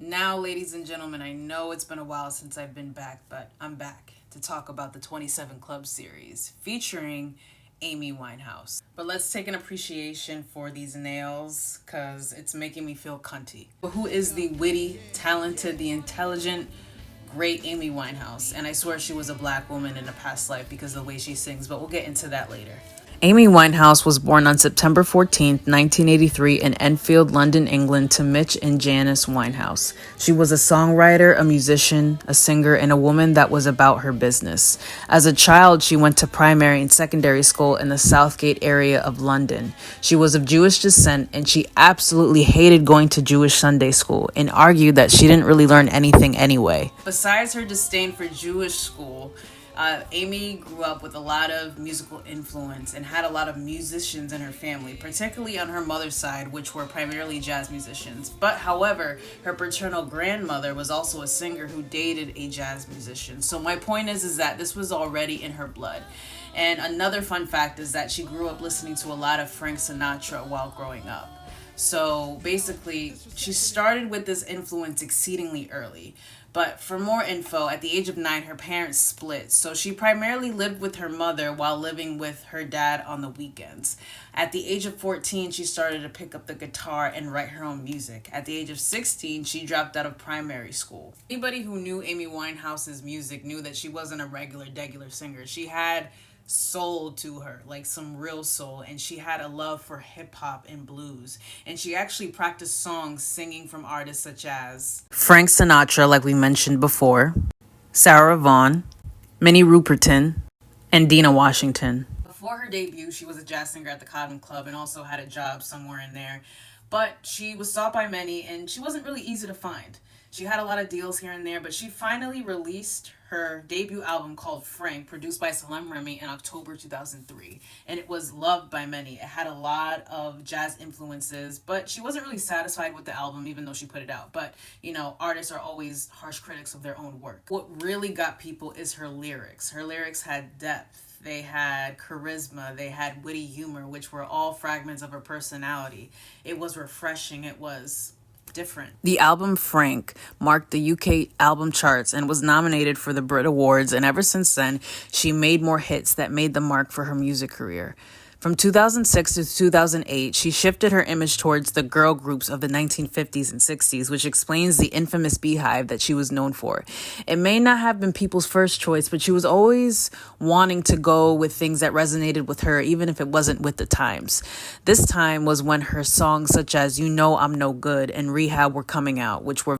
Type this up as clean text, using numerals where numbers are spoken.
Now, ladies and gentlemen, I know it's been a while since I've been back, but I'm back to talk about the 27 Club series featuring Amy Winehouse. But let's take an appreciation for these nails because it's making me feel cunty. Who is the witty, talented, the intelligent, great Amy Winehouse? And I swear she was a black woman in a past life because of the way she sings, but we'll get into that later. Amy Winehouse was born on September 14, 1983 in Enfield, London, England to Mitch and Janice Winehouse. She was a songwriter, a musician, a singer, and a woman that was about her business. As a child, she went to primary and secondary school in the Southgate area of London. She was of Jewish descent and she absolutely hated going to Jewish Sunday school and argued that she didn't really learn anything anyway. Besides her disdain for Jewish school, Amy grew up with a lot of musical influence and had a lot of musicians in her family, particularly on her mother's side, which were primarily jazz musicians. But however, her paternal grandmother was also a singer who dated a jazz musician. So my point is that this was already in her blood. And another fun fact is that she grew up listening to a lot of Frank Sinatra while growing up. So basically, she started with this influence exceedingly early. But for more info, at the age of 9, her parents split. So she primarily lived with her mother while living with her dad on the weekends. At the age of 14, she started to pick up the guitar and write her own music. At the age of 16, she dropped out of primary school. Anybody who knew Amy Winehouse's music knew that she wasn't a regular singer. She had soul to her, like some real soul, and she had a love for hip-hop and blues, and she actually practiced songs singing from artists such as Frank Sinatra, like we mentioned before, Sarah Vaughan, Minnie Ruperton, and Dina Washington. Before her debut, she was a jazz singer at the Cotton Club and also had a job somewhere in there, but she was sought by many and she wasn't really easy to find. She had a lot of deals here and there, but she finally released her debut album called Frank, produced by Salem Remy in October 2003. And it was loved by many. It had a lot of jazz influences, but she wasn't really satisfied with the album, even though she put it out. But, artists are always harsh critics of their own work. What really got people is her lyrics. Her lyrics had depth. They had charisma, they had witty humor, which were all fragments of her personality. It was refreshing. It was different. The album Frank marked the UK album charts and was nominated for the Brit Awards, and ever since then, she made more hits that made the mark for her music career. From 2006 to 2008, she shifted her image towards the girl groups of the 1950s and 60s, which explains the infamous beehive that she was known for. It may not have been people's first choice, but she was always wanting to go with things that resonated with her, even if it wasn't with the times. This time was when her songs such as You Know I'm No Good and Rehab were coming out, which were